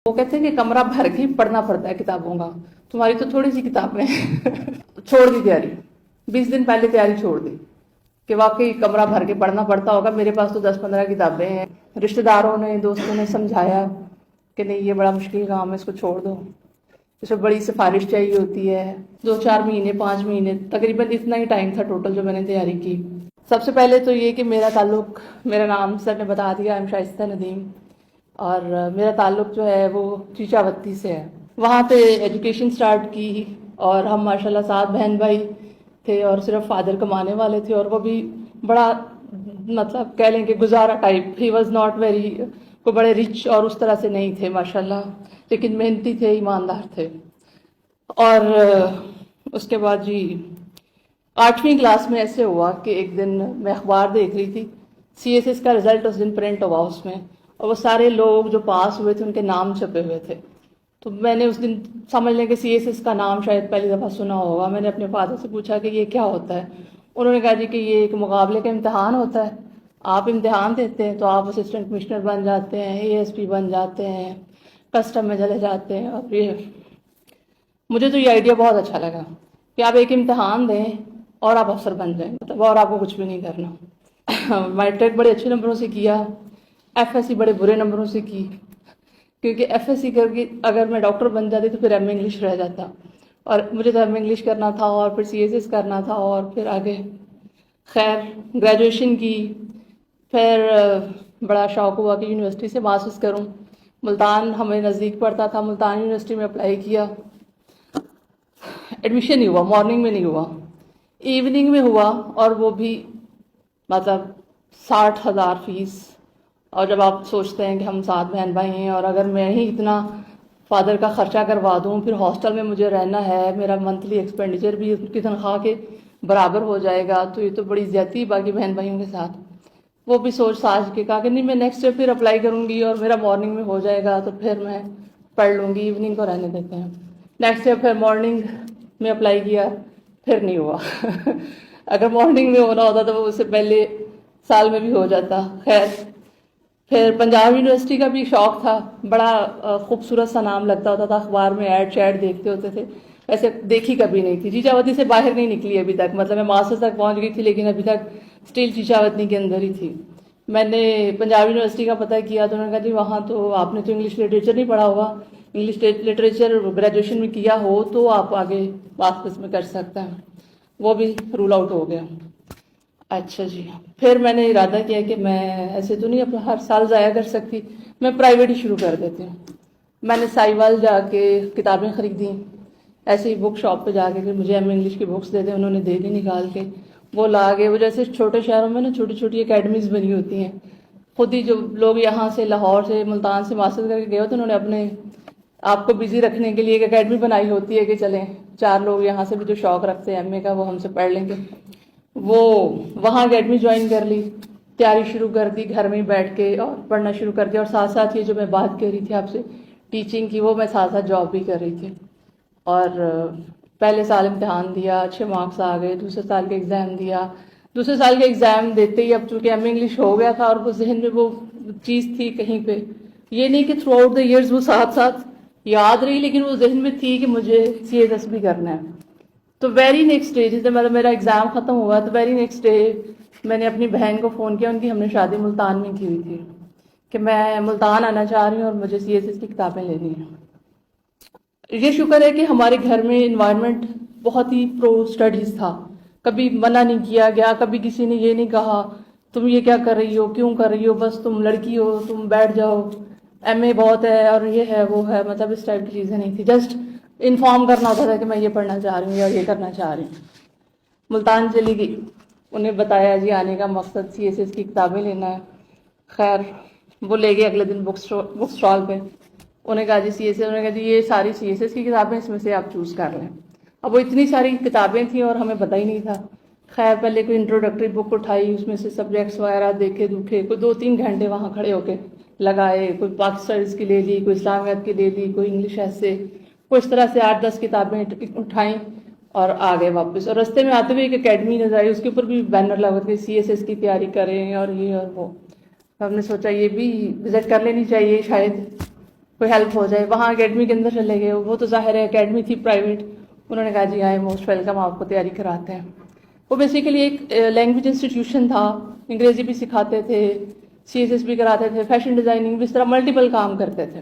وہ کہتے ہیں کہ کمرہ بھر کے پڑھنا پڑتا ہے کتابوں کا، تمہاری تو تھوڑی سی کتابیں چھوڑ دی تیاری، 20 دن پہلے تیاری چھوڑ دی کہ واقعی کمرہ بھر کے پڑھنا پڑتا ہوگا. میرے پاس تو 10-15 کتابیں ہیں. رشتہ داروں نے، دوستوں نے سمجھایا کہ نہیں یہ بڑا مشکل کام ہے، اس کو چھوڑ دو، اس میں بڑی سفارش چاہیے ہوتی ہے. 2-4 مہینے 5 مہینے تقریباً اتنا ہی ٹائم تھا ٹوٹل جو میں نے تیاری کی. سب سے پہلے تو یہ کہ میرا تعلق، میرا نام سر نے بتا دیا، ایم شائستہ ندیم، اور میرا تعلق جو ہے وہ چیچاوتی سے ہے. وہاں پہ ایجوکیشن سٹارٹ کی، اور ہم ماشاءاللہ 7 بہن بھائی تھے، اور صرف فادر کمانے والے تھے، اور وہ بھی بڑا مطلب کہہ لیں کہ گزارا type. He was not very, کو بڑے رچ اور اس طرح سے نہیں تھے ماشاءاللہ، لیکن محنتی تھے، ایماندار تھے. اور اس کے بعد جی 8ویں کلاس میں ایسے ہوا کہ ایک دن میں اخبار دیکھ رہی تھی، CSS کا رزلٹ اس دن پرنٹ ہوا اس میں، اور وہ سارے لوگ جو پاس ہوئے تھے ان کے نام چھپے ہوئے تھے. تو میں نے اس دن سمجھ لیں کہ CSS کا نام شاید پہلی دفعہ سنا ہوگا. میں نے اپنے فادر سے پوچھا کہ یہ کیا ہوتا ہے. انہوں نے کہا جی کہ یہ ایک مقابلے کا امتحان ہوتا ہے، آپ امتحان دیتے ہیں تو آپ اسسٹنٹ کمشنر بن جاتے ہیں، ASP بن جاتے ہیں، کسٹم میں چلے جاتے ہیں. اور یہ مجھے تو یہ آئیڈیا بہت اچھا لگا کہ آپ ایک امتحان دیں اور آپ افسر بن جائیں، مطلب اور آپ کو کچھ بھی نہیں کرنا. میٹرک بڑے اچھے نمبروں سے کیا، FSC بڑے برے نمبروں سے کی، کیونکہ FSC کر کے اگر میں ڈاکٹر بن جاتی تو پھر MA انگلش رہ جاتا، اور مجھے تو MA انگلش کرنا تھا، اور پھر CSS کرنا تھا، اور پھر آگے خیر گریجویشن کی. پھر بڑا شوق ہوا کہ یونیورسٹی سے ماسٹرز کروں. ملتان ہمیں نزدیک پڑتا تھا، ملتان یونیورسٹی میں اپلائی کیا. ایڈمیشن نہیں ہوا، مارننگ میں نہیں ہوا، ایوننگ میں ہوا، اور وہ بھی مطلب 60,000 فیس. اور جب آپ سوچتے ہیں کہ ہم 7 بہن بھائی ہیں، اور اگر میں ہی اتنا فادر کا خرچہ کروا دوں، پھر ہاسٹل میں مجھے رہنا ہے، میرا منتھلی ایکسپینڈیچر بھی ان کی تنخواہ کے برابر ہو جائے گا، تو یہ تو بڑی زیادتی باقی بہن بھائیوں کے ساتھ. وہ بھی سوچ ساچ کے کہا کہ نہیں میں نیکسٹ ایئر پھر اپلائی کروں گی، اور میرا مارننگ میں ہو جائے گا تو پھر میں پڑھ لوں گی، ایوننگ کو رہنے دیتے ہیں. نیکسٹ ایئر پھر مارننگ میں اپلائی کیا، پھر نہیں ہوا. اگر مارننگ میں ہونا ہوتا تو وہ اس سے پہلے سال میں بھی ہو جاتا. خیر پھر پنجاب یونیورسٹی کا بھی شوق تھا، بڑا خوبصورت سا نام لگتا ہوتا تھا، اخبار میں ایڈ شیڈ دیکھتے ہوتے تھے. ویسے دیکھی کبھی نہیں تھی، چیچاوتی سے باہر نہیں نکلی ابھی تک، مطلب میں ماسٹر تک پہنچ گئی تھی لیکن ابھی تک اسٹل چیچاوتی کے اندر ہی تھی. میں نے پنجاب یونیورسٹی کا پتہ کیا تو انہوں نے کہا جی وہاں تو آپ نے تو انگلش لٹریچر نہیں پڑھا ہوگا، انگلش لٹریچر گریجویشن میں کیا ہو تو آپ آگے ماسٹرز میں کر سکتے ہیں. وہ بھی رول آؤٹ ہو گیا. اچھا جی، پھر میں نے ارادہ کیا کہ میں ایسے تو نہیں اپنا ہر سال ضائع کر سکتی، میں پرائیویٹ ہی شروع کر دیتی ہوں. میں نے سائیوال جا کے کتابیں خریدیں، ایسے ہی بک شاپ پہ جا کے کہ مجھے MA انگلش کی بکس دے دیں، انہوں نے دے دی نکال کے. وہ لا کے، وہ جیسے چھوٹے شہروں میں نا چھوٹی چھوٹی اکیڈمیز بنی ہوتی ہیں، خود ہی جو لوگ یہاں سے لاہور سے ملتان سے ماسٹر کر کے گئے ہوتے انہوں نے اپنے آپ کو بزی رکھنے کے لیے ایک اکیڈمی بنائی ہوتی ہے کہ چلیں 4 لوگ یہاں سے بھی جو شوق رکھتے ہیں MA کا وہ ہم سے پڑھ لیں گے. وہ وہاں اکیڈمی جوائن کر لی، تیاری شروع کر دی گھر میں بیٹھ کے، اور پڑھنا شروع کر دیا. اور ساتھ ساتھ یہ جو میں بات کر رہی تھی آپ سے ٹیچنگ کی، وہ میں ساتھ ساتھ جاب بھی کر رہی تھی. اور پہلے سال امتحان دیا، اچھے مارکس آ گئے. دوسرے سال کے ایگزام دیا. دوسرے سال کے ایگزام دیتے ہی اب چونکہ MA انگلش ہو گیا تھا، اور وہ ذہن میں وہ چیز تھی کہیں پہ، یہ نہیں کہ تھرو آؤٹ دا ایئرز وہ ساتھ ساتھ یاد رہی، لیکن وہ ذہن میں تھی کہ مجھے CSS بھی کرنا ہے. تو ویری نیکسٹ ڈے جس دن مطلب میرا ایگزام ختم ہوا تو ویری نیکسٹ ڈے میں نے اپنی بہن کو فون کیا، ان کی ہم نے شادی ملتان میں کی ہوئی تھی، کہ میں ملتان آنا چاہ رہی ہوں اور مجھے CSS کی کتابیں لینی ہیں. یہ شکر ہے کہ ہمارے گھر میں انوائرمنٹ بہت ہی پرو اسٹڈیز تھا، کبھی منع نہیں کیا گیا، کبھی کسی نے یہ نہیں کہا تم یہ کیا کر رہی ہو، کیوں کر رہی ہو، بس تم لڑکی ہو تم بیٹھ جاؤ، MA بہت ہے اور یہ ہے وہ ہے، مطلب اس ٹائپ کی چیزیں نہیں تھی. جسٹ انفارم کرنا ہوتا تھا کہ میں یہ پڑھنا چاہ رہی ہوں یا یہ کرنا چاہ رہی ہوں. ملتان چلی گئی، انہیں بتایا جی آنے کا مقصد CSS کی کتابیں لینا ہے. خیر وہ لے گئے اگلے دن بک اسٹال پہ. انہیں کہا جی CSS، انہوں نے کہا جی یہ ساری CSS کی کتابیں اس میں سے آپ چوز کر لیں. اب وہ اتنی ساری کتابیں تھیں اور ہمیں پتہ ہی نہیں تھا. خیر پہلے کوئی انٹروڈکٹری بک اٹھائی، اس میں سے سبجیکٹس وغیرہ دیکھے دکھے، کوئی 2-3 گھنٹے وہاں کھڑے ہو کے لگائے. کوئی پاک اسٹڈیز کی لے لی، کوئی اسلامیات کی لے لی، کوئی انگلش ایسے، کوئی اس طرح سے 8-10 کتابیں اٹھائیں اور آ گئے واپس. اور رستے میں آتے ہوئے ایک اکیڈمی نظر آئی، اس کے اوپر بھی بینر لگا کہ CSS کی تیاری کریں اور یہ اور وہ. ہم نے سوچا یہ بھی وزٹ کر لینی چاہیے شاید. کوئی ہیلپ ہو جائے. وہاں اکیڈمی کے اندر چلے گئے, وہ تو ظاہر ہے اکیڈمی تھی پرائیویٹ, انہوں نے کہا جی آئے موسٹ ویلکم, آپ کو تیاری کراتے ہیں. وہ بیسیکلی ایک لینگویج انسٹیٹیوشن تھا, انگریزی بھی سکھاتے تھے, CSS بھی کراتے تھے, فیشن ڈیزائننگ بھی, اس طرح ملٹیپل کام کرتے تھے.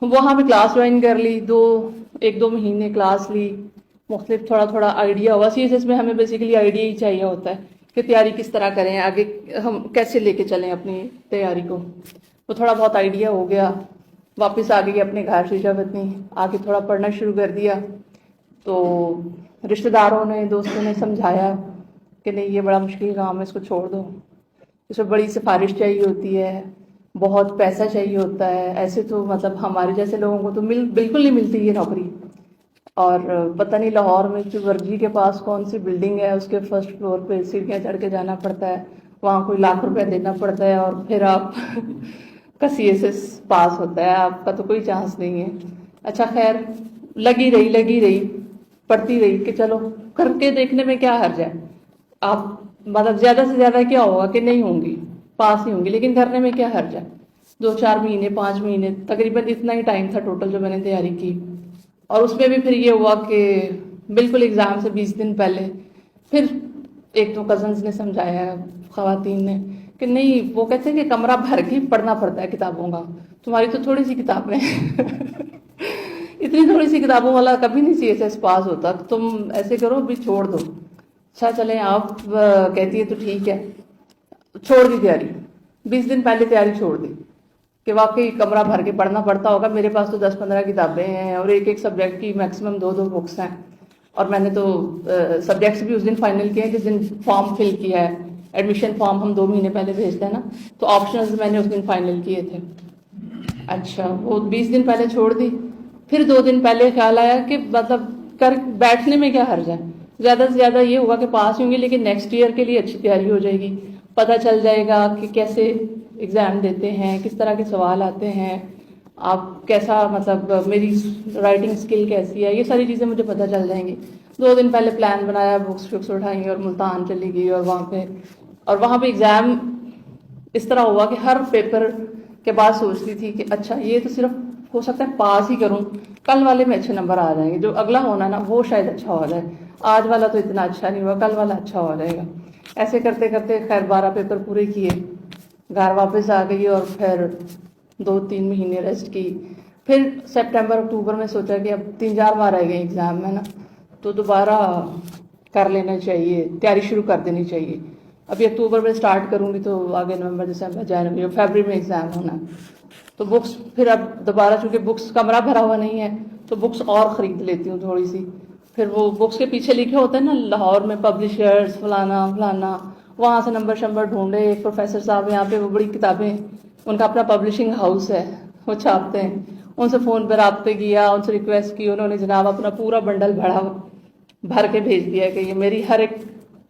وہاں پہ کلاس جوائن کر لی, 1-2 مہینے کلاس لی, مختلف تھوڑا تھوڑا آئیڈیا ہوا. CSS میں ہمیں بیسیکلی آئیڈیا ہی چاہیے ہوتا ہے کہ تیاری کس طرح کریں, آگے ہم کیسے لے کے چلیں اپنی تیاری کو. تو تھوڑا بہت آئیڈیا ہو گیا, واپس آ گئی اپنے گھر شیشا پتنی, آ کے تھوڑا پڑھنا شروع کر دیا. تو رشتہ داروں نے, دوستوں نے سمجھایا کہ نہیں یہ بڑا مشکل کام ہے, اس کو چھوڑ دو, اس میں بڑی سفارش چاہیے ہوتی ہے, بہت پیسہ چاہیے ہوتا ہے. ایسے تو مطلب ہمارے جیسے لوگوں کو تو بالکل نہیں ملتی یہ نوکری. اور پتہ نہیں لاہور میں ورجی کے پاس کون سی بلڈنگ ہے, اس کے فرسٹ فلور پہ سیڑھیاں چڑھ کے جانا پڑتا ہے, وہاں کوئی لاکھ روپے دینا پڑتا ہے, اور پھر آپ کا CSS پاس ہوتا ہے, آپ کا تو کوئی چانس نہیں ہے. اچھا خیر, لگی رہی پڑھتی رہی کہ چلو کر کے دیکھنے میں کیا حرج ہے. آپ مطلب زیادہ سے زیادہ کیا ہوگا کہ نہیں ہوں گی, پاس ہی ہوں گی, لیکن کرنے میں کیا حرج ہے. 2-4 مہینے 5 مہینے تقریباً اتنا ہی ٹائم تھا ٹوٹل جو میں نے تیاری کی. اور اس میں بھی پھر یہ ہوا کہ بالکل ایگزام سے 20 دن پہلے پھر 1-2 کزنز نے سمجھایا, خواتین نے, کہ نہیں, وہ کہتے ہیں کہ کمرہ بھر کے پڑھنا پڑتا ہے کتابوں کا, تمہاری تو تھوڑی سی کتابیں اتنی تھوڑی سی کتابوں والا کبھی نہیں CSS پاس ہوتا, تم ایسے کرو بھی چھوڑ دو. اچھا چلیں آپ کہتی ہے تو ٹھیک ہے, چھوڑ دی تیاری. 20 دن پہلے تیاری چھوڑ دی کہ واقعی کمرہ بھر کے پڑھنا پڑتا ہوگا. میرے پاس تو 10-15 کتابیں ہیں, اور ایک سبجیکٹ کی میکسیمم 2 بکس ہیں. اور میں نے تو سبجیکٹس بھی اس دن فائنل کیے ہیں جس دن فارم فل کیا ہے. ایڈمیشن فارم ہم 2 مہینے پہلے بھیجتے ہیں نا, تو آپشنلز میں نے اس دن فائنل کیے تھے. اچھا, وہ 20 دن پہلے چھوڑ دی. پھر 2 دن پہلے خیال آیا کہ مطلب بیٹھنے میں کیا حرج ہے, زیادہ سے زیادہ یہ ہوگا کہ پاس ہوں گے, لیکن نیکسٹ ایئر کے لیے اچھی تیاری ہو جائے گی. پتہ چل جائے گا کہ کیسے ایگزام دیتے ہیں, کس طرح کے سوال آتے ہیں, آپ کیسا مطلب میری رائٹنگ اسکل کیسی ہے, یہ ساری چیزیں مجھے پتہ چل جائیں گی. 2 دن پہلے پلان بنایا, بکس اٹھائیں اور ملتان چلی گئی. اور وہاں پہ ایگزام اس طرح ہوا کہ ہر پیپر کے بعد سوچتی تھی کہ اچھا یہ تو صرف ہو سکتا ہے پاس ہی کروں, کل والے میں اچھے نمبر آ جائیں گے, جو اگلا ہونا نا وہ شاید اچھا ہو جائے, آج والا تو اتنا اچھا نہیں ہوا, کل والا اچھا ہو جائے گا. ایسے کرتے کرتے خیر 12 پیپر پورے کیے, گھر واپس آ گئی, اور پھر 2-3 مہینے ریسٹ کی. پھر سپٹمبر اکتوبر میں سوچا کہ اب 3-4 بار رہ گئے ایگزام میں نا, تو دوبارہ کر لینا چاہیے, تیاری شروع کر دینی چاہیے. ابھی اکتوبر میں سٹارٹ کروں گی تو آگے نومبر دسمبر جنوری اور فیبرری میں ایگزام ہونا. تو بکس پھر اب دوبارہ, چونکہ بکس کمرہ بھرا ہوا نہیں ہے, تو بکس اور خرید لیتی ہوں تھوڑی سی. پھر وہ بکس کے پیچھے لکھے ہوتے ہیں نا لاہور میں پبلشرز فلانا, وہاں سے نمبر شمبر ڈھونڈے. ایک پروفیسر صاحب یہاں پہ, وہ بڑی کتابیں, ان کا اپنا پبلشنگ ہاؤس ہے, وہ چھاپتے ہیں. ان سے فون پہ رابطے کیا, ان سے ریکویسٹ کی, انہوں نے جناب اپنا پورا بنڈل بھر کے بھیج دیا کہ یہ میری ہر ایک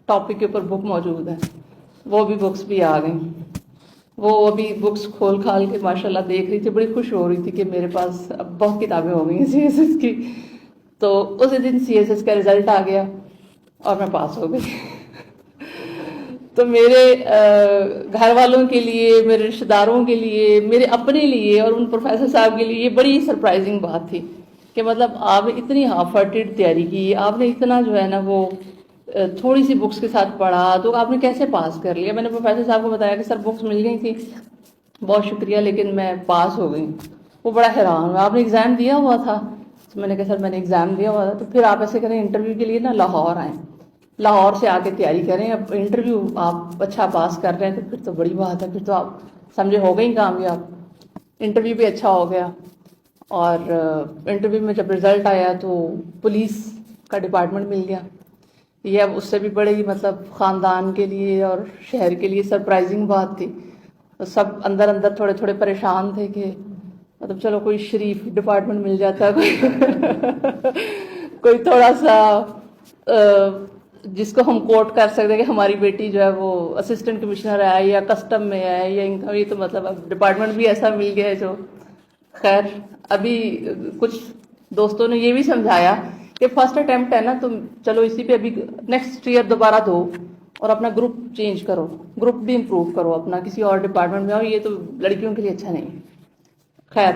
ٹاپک کے اوپر بک موجود ہے. وہ بھی بکس بھی آ گئیں. وہ ابھی بکس کھول کھال کے ماشاءاللہ دیکھ رہی تھی, بڑی خوش ہو رہی تھی کہ میرے پاس اب بہت کتابیں ہو گئی ہیں CSS کی. تو اسی دن CSS کا رزلٹ آ گیا اور میں پاس ہو گئی. تو میرے گھر والوں کے لیے, میرے رشتہ داروں کے لیے, میرے اپنے لیے, اور ان پروفیسر صاحب کے لیے یہ بڑی سرپرائزنگ بات تھی کہ مطلب آپ نے اتنی ہاف ہارٹیڈ تیاری کی, آپ نے اتنا جو ہے نا وہ تھوڑی سی بکس کے ساتھ پڑھا, تو آپ نے کیسے پاس کر لیا. میں نے پروفیسر صاحب کو بتایا کہ سر بکس مل گئی تھی, بہت شکریہ, لیکن میں پاس ہو گئی. وہ بڑا حیران ہوا, آپ نے ایگزام دیا ہوا تھا. تو میں نے کہا سر میں نے ایگزام دیا ہوا تھا. تو پھر آپ ایسے کریں, انٹرویو کے لیے نا لاہور آئیں, لاہور سے آ کے تیاری کریں. اب انٹرویو آپ اچھا پاس کر رہے ہیں تو پھر تو بڑی بات ہے, پھر تو آپ سمجھے ہو گئی کامیاب. انٹرویو بھی اچھا ہو گیا, اور انٹرویو میں جب رزلٹ آیا تو پولیس کا ڈپارٹمنٹ مل گیا. یہ اب اس سے بھی بڑی مطلب خاندان کے لیے اور شہر کے لیے سرپرائزنگ بات تھی. سب اندر اندر تھوڑے تھوڑے پریشان تھے کہ مطلب چلو کوئی شریف ڈپارٹمنٹ مل جاتا, کوئی تھوڑا سا جس کو ہم کوٹ کر سکتے کہ ہماری بیٹی جو ہے وہ اسسٹنٹ کمشنر ہے یا کسٹم میں ہے یا انکم, یہ تو مطلب اب ڈپارٹمنٹ بھی ایسا مل گیا ہے جو خیر. ابھی کچھ دوستوں نے یہ بھی سمجھایا کہ فرسٹ اٹیمپٹ ہے نا, تم چلو اسی پہ ابھی نیکسٹ ایئر دوبارہ دو اور اپنا گروپ چینج کرو, گروپ بھی امپروو کرو اپنا, کسی اور ڈپارٹمنٹ میں آؤ, یہ تو لڑکیوں کے لیے اچھا نہیں. خیر